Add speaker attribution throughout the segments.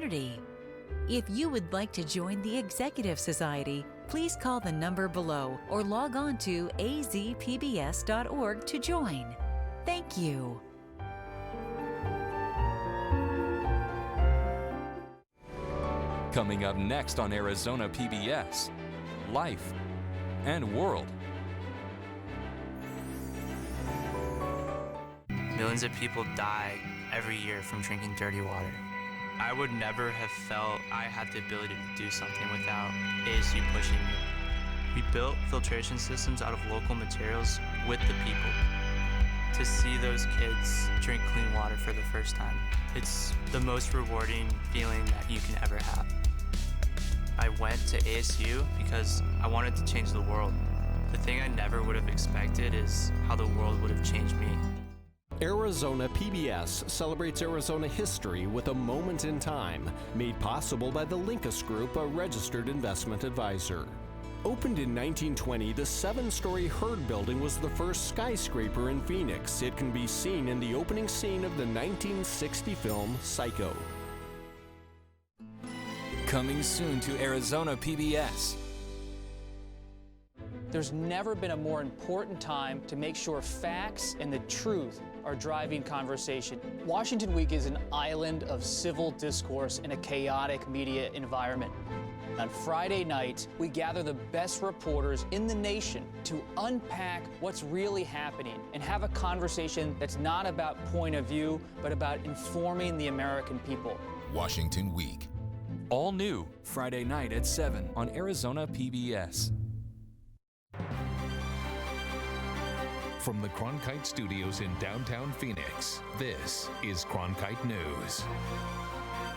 Speaker 1: community. If you would like to join the Executive Society, please call the number below or log on to azpbs.org to join. Thank you.
Speaker 2: Coming up next on Arizona PBS, Life and World.
Speaker 3: Millions of people die every year from drinking dirty water. I would never have felt I had the ability to do something without ASU pushing me. We built filtration systems out of local materials with the people. To see those kids drink clean water for the first time, it's the most rewarding feeling that you can ever have. I went to ASU because I wanted to change the world. The thing I never would have expected is how the world would have changed me.
Speaker 4: Arizona PBS celebrates Arizona history with a moment in time, made possible by the Linkus Group, a registered investment advisor. Opened in 1920, the 7-story Hurd building was the first skyscraper in Phoenix. It can be seen in the opening scene of the 1960 film Psycho.
Speaker 2: Coming soon to Arizona PBS.
Speaker 5: There's never been a more important time to make sure facts and the truth are driving conversation. Washington Week is an island of civil discourse in a chaotic media environment. On Friday night, we gather the best reporters in the nation to unpack what's really happening and have a conversation that's not about point of view, but about informing the American people.
Speaker 6: Washington Week.
Speaker 2: All new Friday night at 7 on Arizona PBS.
Speaker 6: From the Cronkite Studios in downtown Phoenix, this is Cronkite News.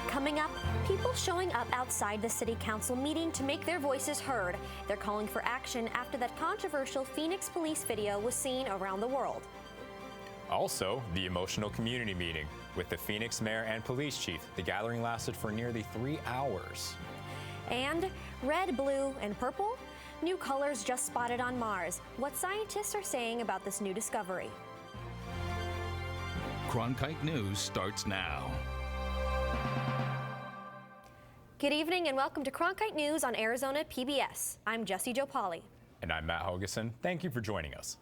Speaker 7: Coming up, people showing up outside the City Council meeting to make their voices heard. They're calling for action after that controversial Phoenix police video was seen around the world.
Speaker 8: Also, the emotional community meeting with the Phoenix mayor and police chief. The gathering lasted for nearly 3 hours.
Speaker 7: And red, blue, and purple? New colors just spotted on Mars. What scientists are saying about this new discovery.
Speaker 6: Cronkite News starts now.
Speaker 7: Good evening and welcome to Cronkite News on Arizona PBS. I'm Jessie Jo Polly.
Speaker 8: And I'm Matt Hogeson. Thank you for joining us.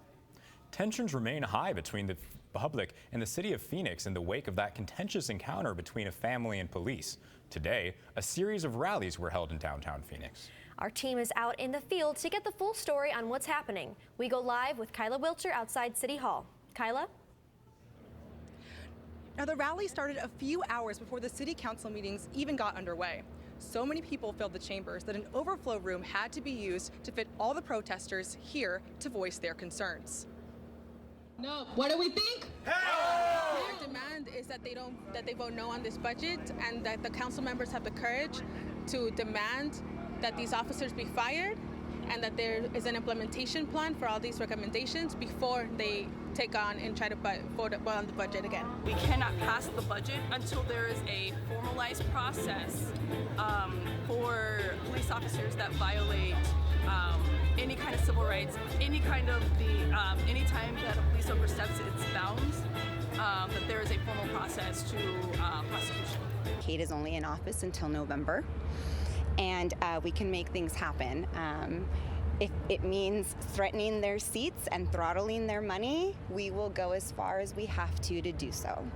Speaker 8: Tensions remain high between the public and the city of Phoenix in the wake of that contentious encounter between a family and police. Today, a series of rallies were held in downtown Phoenix.
Speaker 7: Our team is out in the field to get the full story on what's happening. We go live with Kyla Wilcher outside City Hall. Kyla?
Speaker 9: Now, the rally started a few hours before the city council meetings even got underway. So many people filled the chambers that an overflow room had to be used to fit all the protesters here to voice their concerns.
Speaker 10: No. What do we think?
Speaker 9: Hey! Our demand is that they vote no on this budget, and that the council members have the courage to demand that these officers be fired, and that there is an implementation plan for all these recommendations before they take on and try to vote on the budget again.
Speaker 10: We cannot pass the budget until there is a formalized process for police officers that violate any kind of civil rights, any time that a police oversteps its bounds, that there is a formal process to prosecution.
Speaker 11: Kate is only in office until November, and we can make things happen. If it means threatening their seats and throttling their money, we will go as far as we have to do so.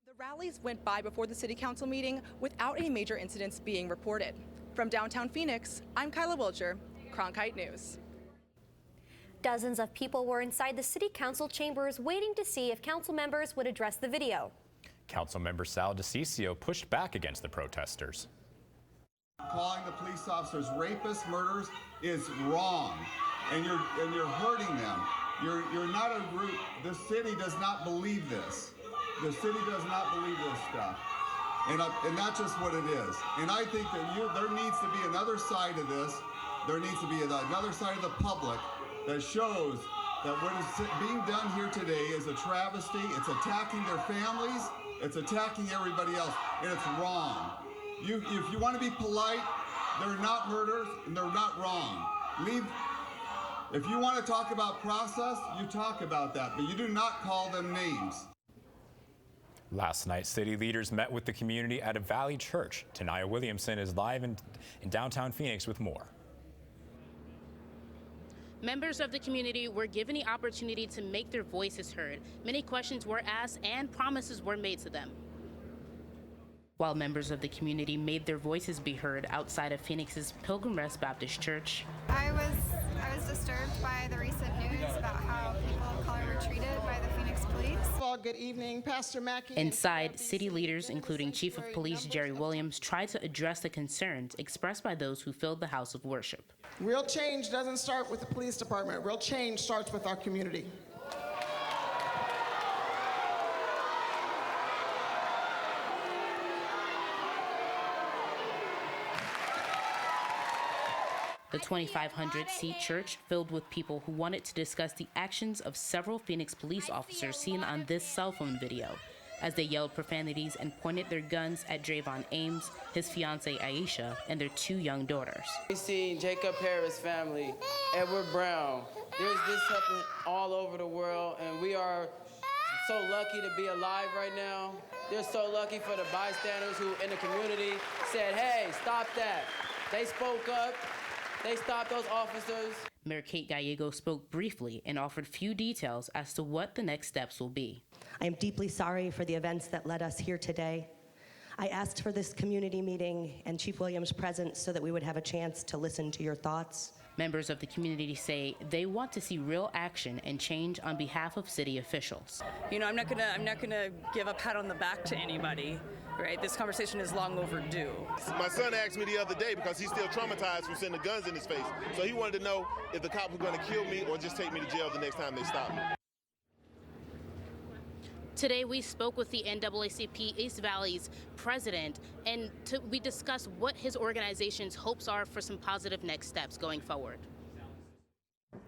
Speaker 9: The rallies went by before the city council meeting without any major incidents being reported. From downtown Phoenix, I'm Kyla Wilcher, Cronkite News.
Speaker 7: Dozens of people were inside the city council chambers waiting to see if council members would address the video.
Speaker 8: Councilmember Sal DeCiccio pushed back against the protesters.
Speaker 12: Calling the police officers rapists, murderers is wrong, and you're hurting them. You're not a group. The city does not believe this. The city does not believe this stuff, and that's just what it is. And I think that there needs to be another side of this. There needs to be another side of the public that shows that what is being done here today is a travesty. It's attacking their families. It's attacking everybody else, and it's wrong. If you want to be polite, they're not murderers and they're not wrong. If you want to talk about process, you talk about that, but you do not call them names.
Speaker 8: Last night, city leaders met with the community at a Valley Church. Tanaya Williamson is live in downtown Phoenix with more.
Speaker 13: Members of the community were given the opportunity to make their voices heard. Many questions were asked and promises were made to them. While members of the community made their voices be heard outside of Phoenix's Pilgrim Rest Baptist Church,
Speaker 14: I was disturbed by the recent news about how people of color were treated by the Phoenix police.
Speaker 15: Well, good evening, Pastor Mackey.
Speaker 13: Inside, city leaders, including Chief of Police Jerry Williams, tried to address the concerns expressed by those who filled the house of worship.
Speaker 15: Real change doesn't start with the police department. Real change starts with our community.
Speaker 13: The 2,500-seat church filled with people who wanted to discuss the actions of several Phoenix police officers seen on this cell phone video, as they yelled profanities and pointed their guns at Drayvon Ames, his fiancée Aisha, and their 2 young daughters.
Speaker 16: We see Jacob Harris' family, Edward Brown. There's this happening all over the world, and we are so lucky to be alive right now. They're so lucky for the bystanders who in the community said, hey, stop that. They spoke up. They stopped those officers.
Speaker 13: Mayor Kate Gallego spoke briefly and offered few details as to what the next steps will be.
Speaker 17: I am deeply sorry for the events that led us here today. I asked for this community meeting and Chief Williams' presence so that we would have a chance to listen to your thoughts.
Speaker 13: Members of the community say they want to see real action and change on behalf of city officials.
Speaker 18: You know, I'm not gonna give a pat on the back to anybody, right? This conversation is long overdue.
Speaker 19: My son asked me the other day because he's still traumatized from seeing the guns in his face. So he wanted to know if the cops were going to kill me or just take me to jail the next time they stop me.
Speaker 13: Today, we spoke with the NAACP East Valley's president, and we discussed what his organization's hopes are for some positive next steps going forward.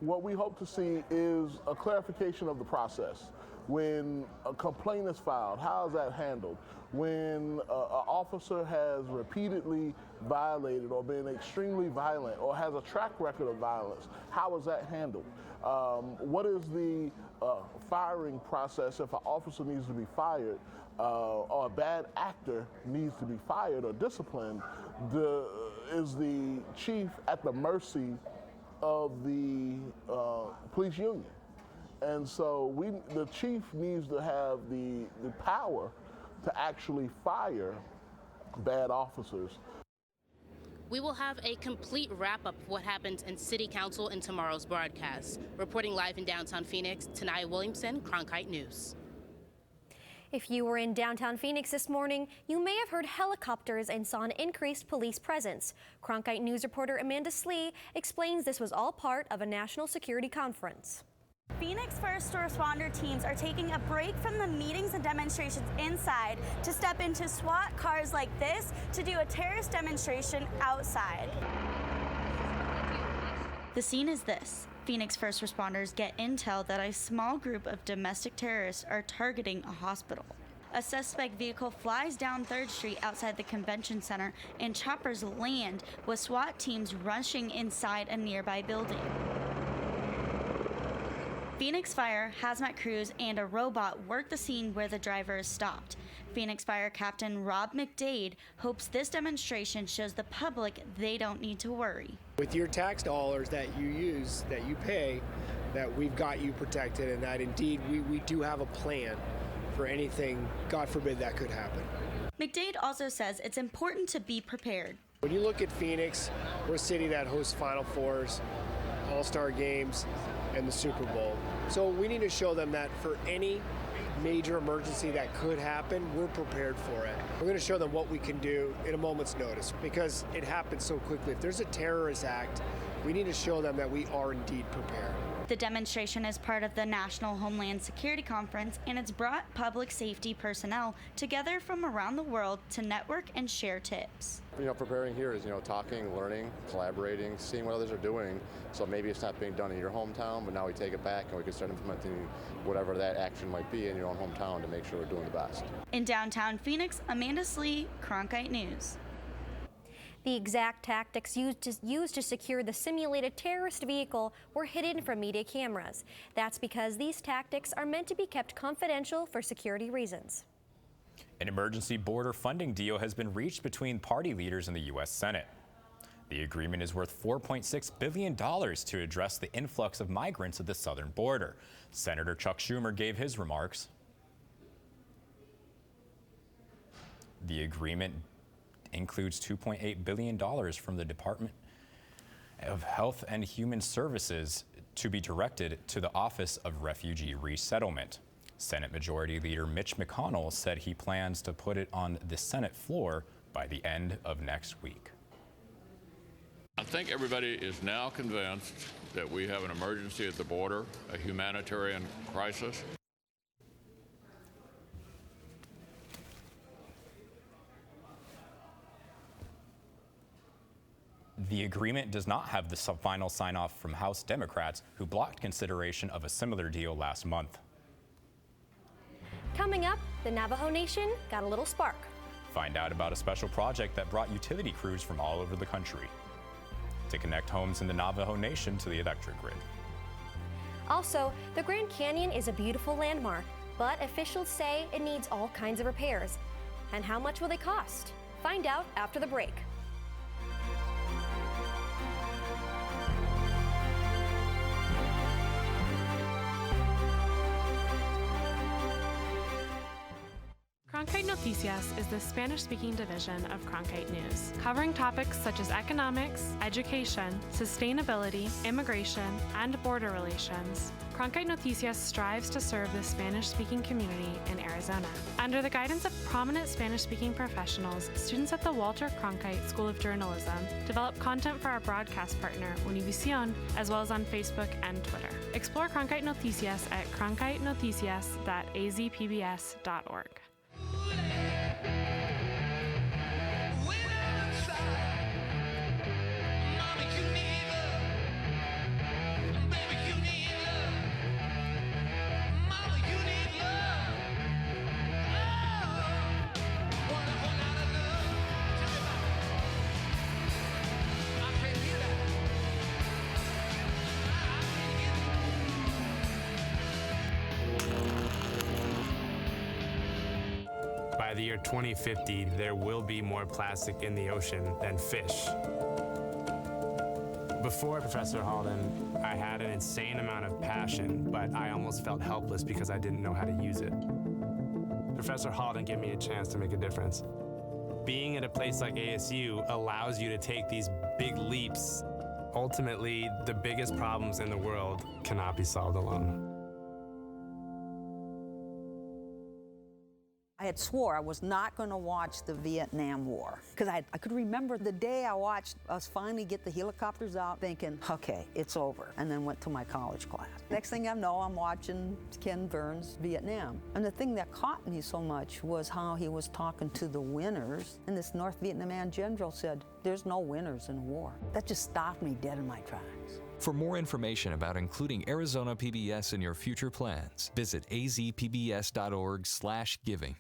Speaker 20: What we hope to see is a clarification of the process. When a complaint is filed, how is that handled? When an officer has repeatedly violated or been extremely violent or has a track record of violence, how is that handled? What is the firing process if an officer needs to be fired or a bad actor needs to be fired or disciplined? Is the chief at the mercy of the police union? And so the chief needs to have the power to actually fire bad officers.
Speaker 13: We will have a complete wrap-up of what happens in City Council in tomorrow's broadcast. Reporting live in downtown Phoenix, Tanaya Williamson, Cronkite News.
Speaker 7: If you were in downtown Phoenix this morning, you may have heard helicopters and saw an increased police presence. Cronkite News reporter Amanda Slee explains this was all part of a national security conference.
Speaker 21: Phoenix first responder teams are taking a break from the meetings and demonstrations inside to step into SWAT cars like this to do a terrorist demonstration outside.
Speaker 22: The scene is this. Phoenix first responders get intel that a small group of domestic terrorists are targeting a hospital. A suspect vehicle flies down 3rd Street outside the convention center and choppers land with SWAT teams rushing inside a nearby building. Phoenix Fire, hazmat crews, and a robot work the scene where the driver is stopped. Phoenix Fire Captain Rob McDade hopes this demonstration shows the public they don't need to worry.
Speaker 23: With your tax dollars that you use, that you pay, that we've got you protected, and that indeed we do have a plan for anything, God forbid, that could happen.
Speaker 22: McDade also says it's important to be prepared.
Speaker 23: When you look at Phoenix, we're a city that hosts Final Fours, All-Star games, and the Super Bowl. So we need to show them that for any major emergency that could happen, we're prepared for it. We're going to show them what we can do in a moment's notice because it happens so quickly. If there's a terrorist act, we need to show them that we are indeed prepared.
Speaker 22: The demonstration is part of the National Homeland Security Conference, and it's brought public safety personnel together from around the world to network and share tips.
Speaker 24: Preparing here is, talking, learning, collaborating, seeing what others are doing. So maybe it's not being done in your hometown, but now we take it back and we can start implementing whatever that action might be in your own hometown to make sure we're doing the best.
Speaker 22: In downtown Phoenix, Amanda Slee, Cronkite News.
Speaker 7: The exact tactics used to secure the simulated terrorist vehicle were hidden from media cameras. That's because these tactics are meant to be kept confidential for security reasons.
Speaker 8: An emergency border funding deal has been reached between party leaders in the U.S. Senate. The agreement is worth $4.6 billion to address the influx of migrants at the southern border. Senator Chuck Schumer gave his remarks. The agreement includes $2.8 billion from the Department of Health and Human Services to be directed to the Office of Refugee Resettlement. Senate Majority Leader Mitch McConnell said he plans to put it on the Senate floor by the end of next week.
Speaker 1: I think everybody is now convinced that we have an emergency at the border, a humanitarian crisis.
Speaker 8: The agreement does not have the final sign-off from House Democrats, who blocked consideration of a similar deal last month.
Speaker 7: Coming up, the Navajo Nation got a little spark.
Speaker 8: Find out about a special project that brought utility crews from all over the country to connect homes in the Navajo Nation to the electric grid.
Speaker 7: Also, the Grand Canyon is a beautiful landmark, but officials say it needs all kinds of repairs. And how much will they cost? Find out after the break.
Speaker 3: Cronkite Noticias is the Spanish-speaking division of Cronkite News, covering topics such as economics, education, sustainability, immigration, and border relations. Cronkite Noticias strives to serve the Spanish-speaking community in Arizona. Under the guidance of prominent Spanish-speaking professionals, students at the Walter Cronkite School of Journalism develop content for our broadcast partner, Univision, as well as on Facebook and Twitter. Explore Cronkite Noticias at cronkitenoticias.azpbs.org.
Speaker 4: By the year 2050, there will be more plastic in the ocean than fish. Before Professor Halden, I had an insane amount of passion, but I almost felt helpless because I didn't know how to use it. Professor Halden gave me a chance to make a difference. Being at a place like ASU allows you to take these big leaps. Ultimately, the biggest problems in the world cannot be solved alone.
Speaker 5: I had swore I was not going to watch the Vietnam War because I could remember the day I watched us finally get the helicopters out thinking, okay, it's over, and then went to my college class. Next thing I know, I'm watching Ken Burns' Vietnam. And the thing that caught me so much was how he was talking to the winners, and this North Vietnamese general said, there's no winners in war. That just stopped me dead in my tracks.
Speaker 2: For more information about including Arizona PBS in your future plans, visit azpbs.org/giving.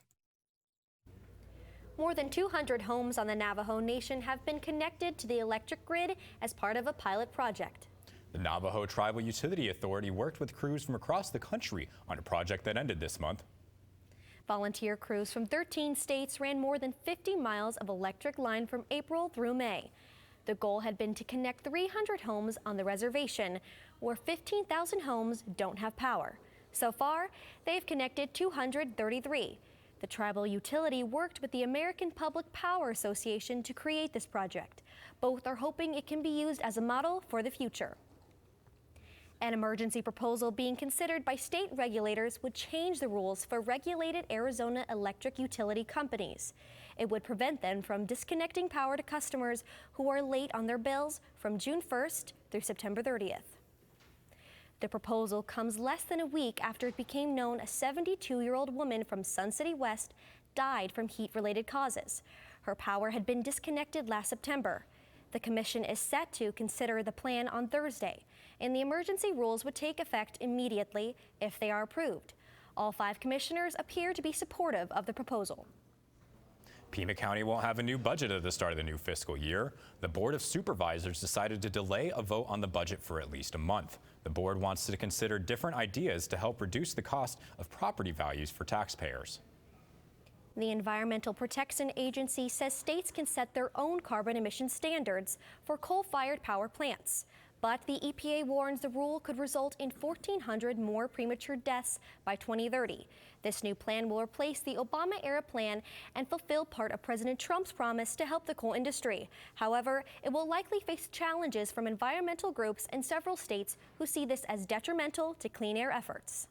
Speaker 7: More than 200 homes on the Navajo Nation have been connected to the electric grid as part of a pilot project.
Speaker 8: The Navajo Tribal Utility Authority worked with crews from across the country on a project that ended this month.
Speaker 7: Volunteer crews from 13 states ran more than 50 miles of electric line from April through May. The goal had been to connect 300 homes on the reservation, where 15,000 homes don't have power. So far, they've connected 233. The tribal utility worked with the American Public Power Association to create this project. Both are hoping it can be used as a model for the future. An emergency proposal being considered by state regulators would change the rules for regulated Arizona electric utility companies. It would prevent them from disconnecting power to customers who are late on their bills from June 1st through September 30th. The proposal comes less than a week after it became known a 72-year-old woman from Sun City West died from heat-related causes. Her power had been disconnected last September. The commission is set to consider the plan on Thursday, and the emergency rules would take effect immediately if they are approved. All 5 commissioners appear to be supportive of the proposal.
Speaker 8: Pima County won't have a new budget at the start of the new fiscal year. The Board of Supervisors decided to delay a vote on the budget for at least a month. The board wants to consider different ideas to help reduce the cost of property values for taxpayers.
Speaker 7: The Environmental Protection Agency says states can set their own carbon emission standards for coal-fired power plants. But the EPA warns the rule could result in 1,400 more premature deaths by 2030. This new plan will replace the Obama-era plan and fulfill part of President Trump's promise to help the coal industry. However, it will likely face challenges from environmental groups in several states who see this as detrimental to clean air efforts.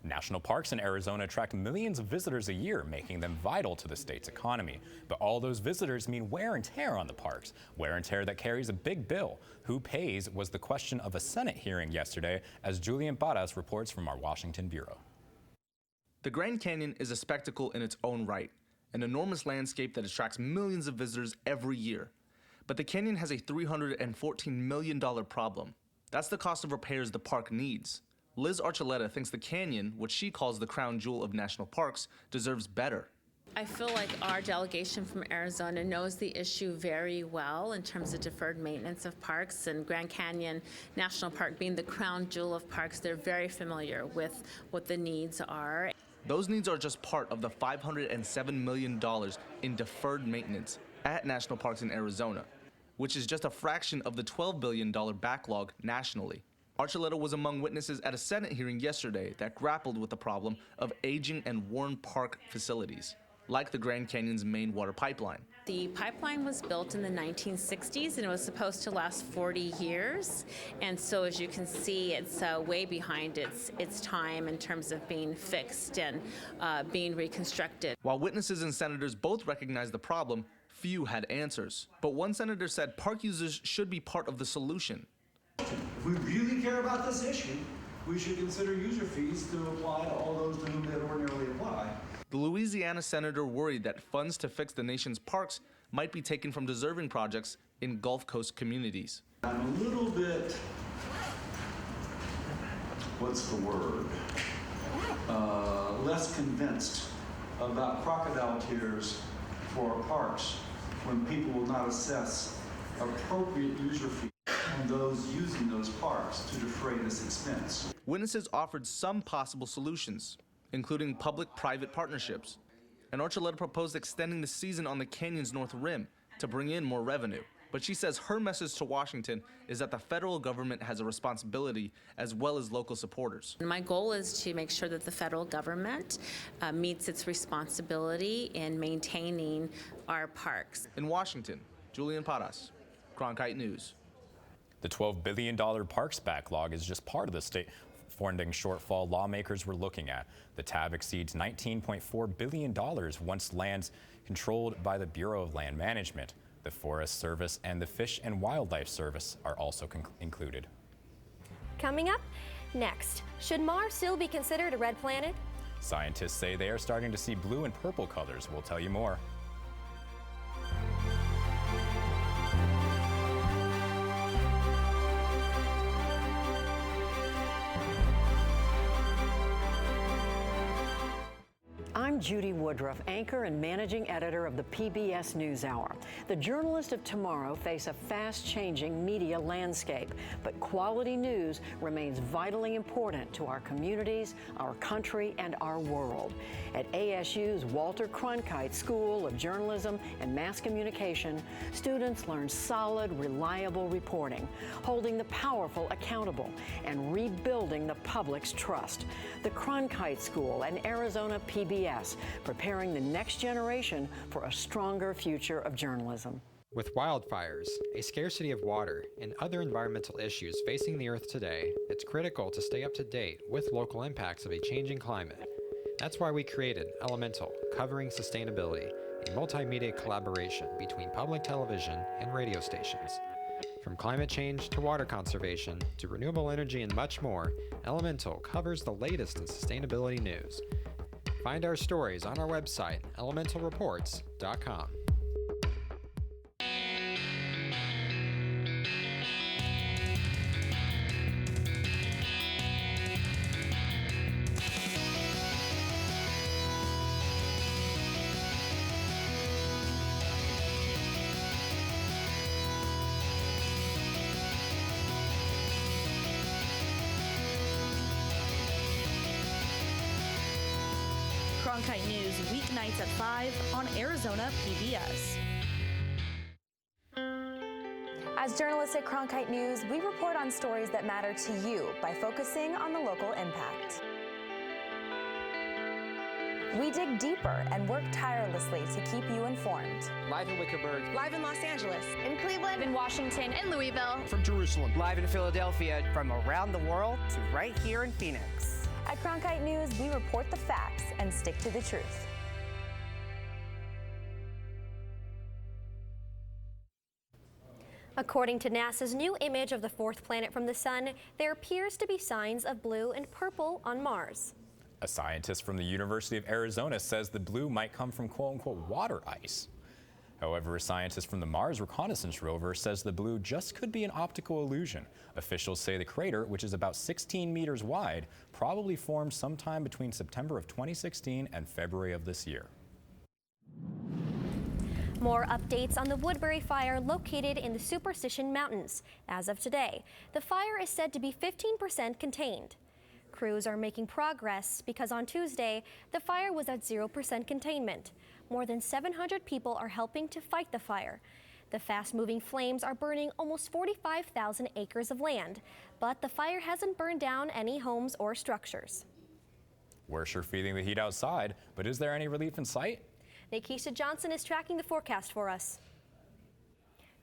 Speaker 8: National parks in Arizona attract millions of visitors a year, making them vital to the state's economy. But all those visitors mean wear and tear on the parks, wear and tear that carries a big bill. Who pays was the question of a Senate hearing yesterday, as Julian Barras reports from our Washington bureau.
Speaker 6: The Grand Canyon is a spectacle in its own right, an enormous landscape that attracts millions of visitors every year. But the canyon has a $314 million problem. That's the cost of repairs the park needs. Liz Archuleta thinks the canyon, which she calls the crown jewel of national parks, deserves better.
Speaker 9: I feel like our delegation from Arizona knows the issue very well in terms of deferred maintenance of parks, and Grand Canyon National Park being the crown jewel of parks, they're very familiar with what the needs are.
Speaker 6: Those needs are just part of the $507 million in deferred maintenance at national parks in Arizona, which is just a fraction of the $12 billion backlog nationally. Archuleta was among witnesses at a Senate hearing yesterday that grappled with the problem of aging and worn park facilities, like the Grand Canyon's main water pipeline.
Speaker 9: The pipeline was built in the 1960s and it was supposed to last 40 years. And so as you can see, it's way behind its time in terms of being fixed and being reconstructed.
Speaker 6: While witnesses and senators both recognized the problem, few had answers. But one senator said park users should be part of the solution.
Speaker 10: If we really care about this issue, we should consider user fees to apply to all those to whom they ordinarily apply.
Speaker 6: The Louisiana senator worried that funds to fix the nation's parks might be taken from deserving projects in Gulf Coast communities.
Speaker 10: I'm a little bit, what's the word, less convinced about crocodile tears for our parks when people will not assess appropriate user fees on those using those parks to defray this expense.
Speaker 6: Witnesses offered some possible solutions, including public-private partnerships. And Archuleta proposed extending the season on the canyon's north rim to bring in more revenue. But she says her message to Washington is that the federal government has a responsibility as well as local supporters.
Speaker 9: My goal is to make sure that the federal government meets its responsibility in maintaining our parks.
Speaker 6: In Washington, Julian Barras, Cronkite News.
Speaker 8: The $12 billion parks backlog is just part of the state funding shortfall lawmakers were looking at. The tab exceeds $19.4 billion once lands controlled by the Bureau of Land Management. The Forest Service and the Fish and Wildlife Service are also included.
Speaker 7: Coming up next, should Mars still be considered a red planet?
Speaker 8: Scientists say they are starting to see blue and purple colors. We'll tell you more.
Speaker 11: I'm Judy Woodruff, anchor and managing editor of the PBS NewsHour. The journalists of tomorrow face a fast-changing media landscape, but quality news remains vitally important to our communities, our country, and our world. At ASU's Walter Cronkite School of Journalism and Mass Communication, students learn solid, reliable reporting, holding the powerful accountable, and rebuilding the public's trust. The Cronkite School and Arizona PBS, preparing the next generation for a stronger future of journalism.
Speaker 25: With wildfires, a scarcity of water, and other environmental issues facing the Earth today, it's critical to stay up to date with local impacts of a changing climate. That's why we created Elemental, covering sustainability, a multimedia collaboration between public television and radio stations. From climate change to water conservation to renewable energy and much more, Elemental covers the latest in sustainability news. Find our stories on our website, elementalreports.com.
Speaker 22: Cronkite News weeknights at 5 on Arizona PBS.
Speaker 12: As journalists at Cronkite News, we report on stories that matter to you by focusing on the local impact. We dig deeper and work tirelessly to keep you informed.
Speaker 14: Live in Wickenburg.
Speaker 12: Live in Los Angeles.
Speaker 21: In Cleveland, in Washington, in Louisville.
Speaker 14: From Jerusalem.
Speaker 15: Live in Philadelphia. From around the world to right here in Phoenix.
Speaker 12: At Cronkite News, we report the facts and stick to the truth.
Speaker 7: According to NASA's new image of the fourth planet from the sun, there appears to be signs of blue and purple on Mars.
Speaker 8: A scientist from the University of Arizona says the blue might come from quote-unquote water ice. However, a scientist from the Mars Reconnaissance Rover says the blue just could be an optical illusion. Officials say the crater, which is about 16 meters wide, probably formed sometime between September of 2016 and February of this year.
Speaker 7: More updates on the Woodbury fire located in the Superstition Mountains. As of today, the fire is said to be 15% contained. Crews are making progress because on Tuesday, the fire was at 0% containment. More than 700 people are helping to fight the fire. The fast-moving flames are burning almost 45,000 acres of land, but the fire hasn't burned down any homes or structures.
Speaker 8: We're sure feeling the heat outside, but is there any relief in sight?
Speaker 7: Nikisha Johnson is tracking the forecast for us.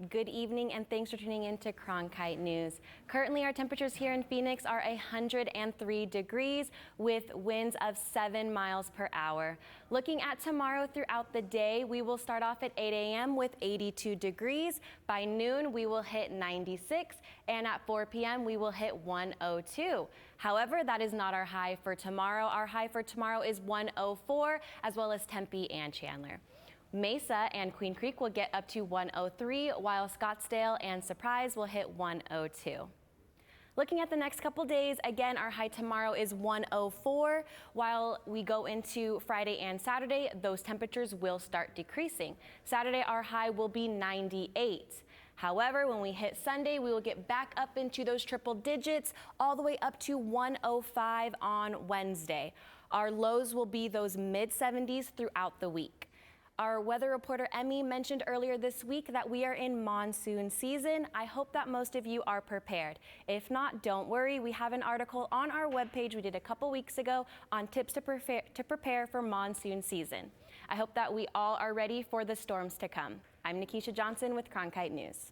Speaker 16: Good evening and thanks for tuning in to Cronkite News. Currently our temperatures here in Phoenix are 103 degrees with winds of 7 miles per hour. Looking at tomorrow throughout the day, we will start off at 8 a.m. with 82 degrees. By noon, we will hit 96, and at 4 p.m. we will hit 102. However, that is not our high for tomorrow. Our high for tomorrow is 104, as well as Tempe and Chandler. Mesa and Queen Creek will get up to 103, while Scottsdale and Surprise will hit 102. Looking at the next couple days, again, our high tomorrow is 104. While we go into Friday and Saturday, those temperatures will start decreasing. Saturday, our high will be 98. However, when we hit Sunday, we will get back up into those triple digits, all the way up to 105 on Wednesday. Our lows will be those mid-70s throughout the week. Our weather reporter Emmy mentioned earlier this week that we are in monsoon season. I hope that most of you are prepared. If not, don't worry. We have an article on our webpage we did a couple weeks ago on tips to prepare for monsoon season. I hope that we all are ready for the storms to come. I'm Nikisha Johnson with Cronkite News.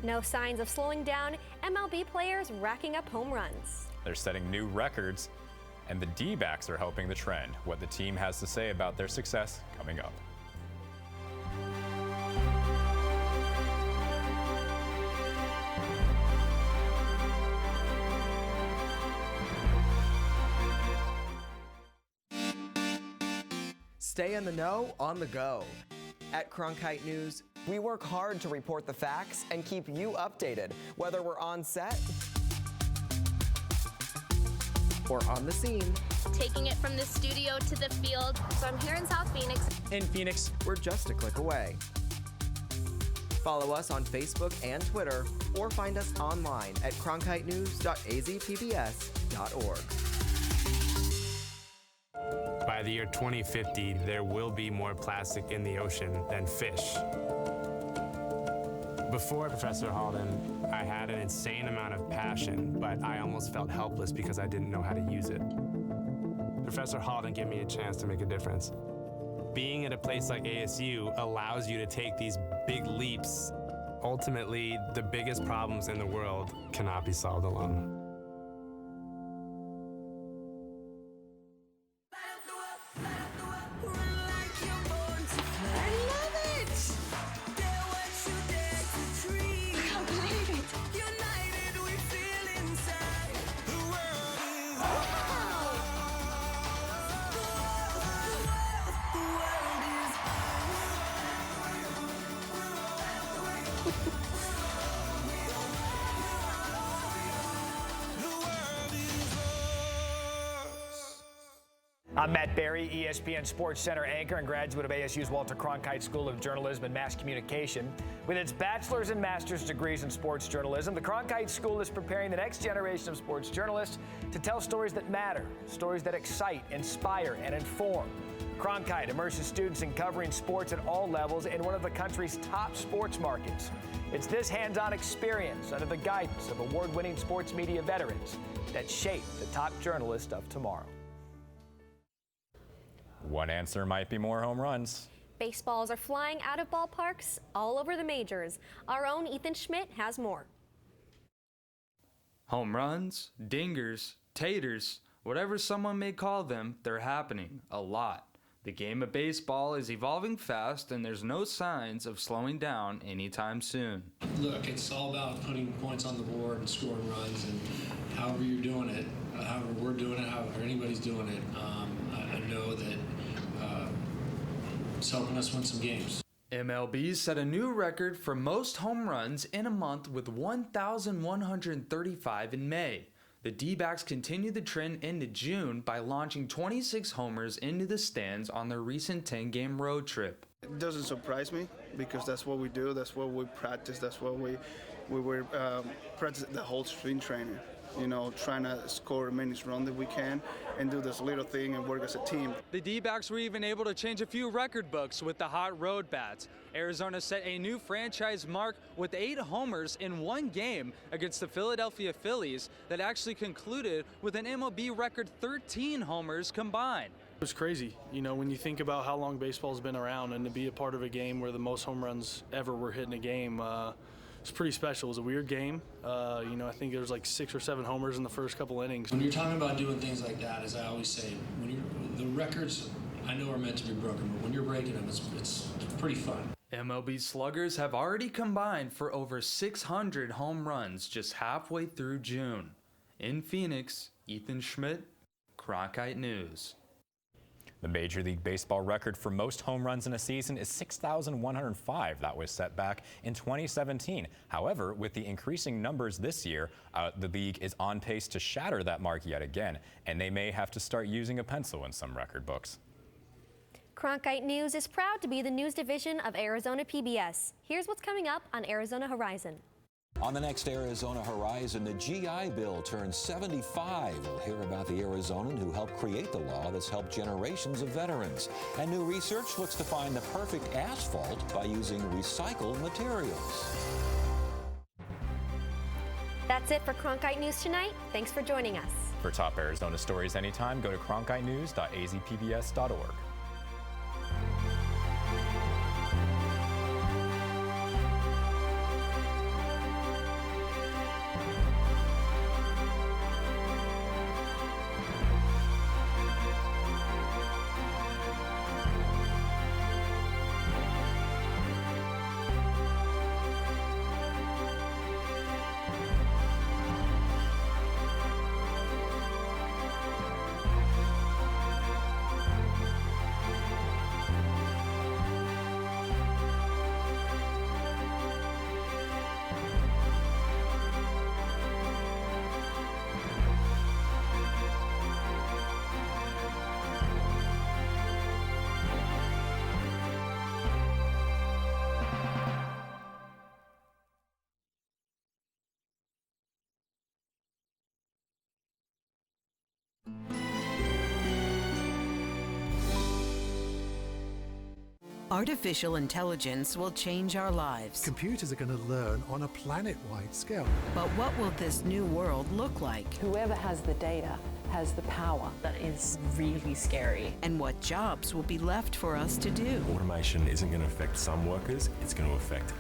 Speaker 7: No signs of slowing down. MLB players racking up home runs.
Speaker 8: They're setting new records, and the D-backs are helping the trend. What the team has to say about their success coming up.
Speaker 17: Stay in the know on the go. At Cronkite News, we work hard to report the facts and keep you updated, whether we're on set or on the scene.
Speaker 26: Taking it from the studio to the field. So I'm here in South Phoenix.
Speaker 17: In Phoenix, we're just a click away. Follow us on Facebook and Twitter, or find us online at cronkitenews.azpbs.org.
Speaker 4: By the year 2050, there will be more plastic in the ocean than fish. Before Professor Halden, I had an insane amount of passion, but I almost felt helpless because I didn't know how to use it. Professor Halden gave me a chance to make a difference. Being at a place like ASU allows you to take these big leaps. Ultimately, the biggest problems in the world cannot be solved alone.
Speaker 13: I'm Matt Berry, ESPN Sports Center anchor and graduate of ASU's Walter Cronkite School of Journalism and Mass Communication. With its bachelor's and master's degrees in sports journalism, the Cronkite School is preparing the next generation of sports journalists to tell stories that matter, stories that excite, inspire, and inform. Cronkite immerses students in covering sports at all levels in one of the country's top sports markets. It's this hands-on experience under the guidance of award-winning sports media veterans that shape the top journalists of tomorrow.
Speaker 8: One answer might be more home runs.
Speaker 7: Baseballs are flying out of ballparks all over the majors. Our own Ethan Schmidt has more.
Speaker 14: Home runs, dingers, taters, whatever someone may call them, they're happening a lot. The game of baseball is evolving fast, and there's no signs of slowing down anytime soon.
Speaker 18: Look, it's all about putting points on the board and scoring runs, and however you're doing it, however we're doing it, however anybody's doing it, I know that it's helping us win some games.
Speaker 14: MLB set a new record for most home runs in a month with 1,135 in May. The D-backs continued the trend into June by launching 26 homers into the stands on their recent 10-game road trip.
Speaker 19: It doesn't surprise me because that's what we do, that's what we practice, that's what we were practice the whole spring training. You know, trying to score as many runs that we can and do this little thing and work as a team.
Speaker 14: The D-backs were even able to change a few record books with the hot road bats. Arizona set a new franchise mark with 8 homers in one game against the Philadelphia Phillies that actually concluded with an MLB record 13 homers combined.
Speaker 20: It was crazy, you know, when you think about how long baseball's been around and to be a part of a game where the most home runs ever were hit in a game. It's pretty special. It was a weird game. You know, I think there was like 6 or 7 homers in the first couple innings.
Speaker 18: When you're talking about doing things like that, as I always say, the records I know are meant to be broken, but when you're breaking them, it's pretty fun.
Speaker 14: MLB sluggers have already combined for over 600 home runs just halfway through June. In Phoenix, Ethan Schmidt, Cronkite News.
Speaker 8: The Major League Baseball record for most home runs in a season is 6,105. That was set back in 2017. However, with the increasing numbers this year, the league is on pace to shatter that mark yet again, and they may have to start using a pencil in some record books.
Speaker 7: Cronkite News is proud to be the news division of Arizona PBS. Here's what's coming up on Arizona Horizon.
Speaker 23: On the next Arizona Horizon, the GI Bill turns 75. We'll hear about the Arizonan who helped create the law that's helped generations of veterans. And new research looks to find the perfect asphalt by using recycled materials.
Speaker 7: That's it for Cronkite News tonight. Thanks for joining us.
Speaker 8: For top Arizona stories anytime, go to cronkitenews.azpbs.org.
Speaker 27: Artificial intelligence will change our lives.
Speaker 28: Computers are going to learn on a planet-wide scale.
Speaker 27: But what will this new world look like?
Speaker 11: Whoever has the data has the power.
Speaker 29: That is really scary.
Speaker 27: And what jobs will be left for us to do?
Speaker 30: Automation isn't going to affect some workers, it's going to affect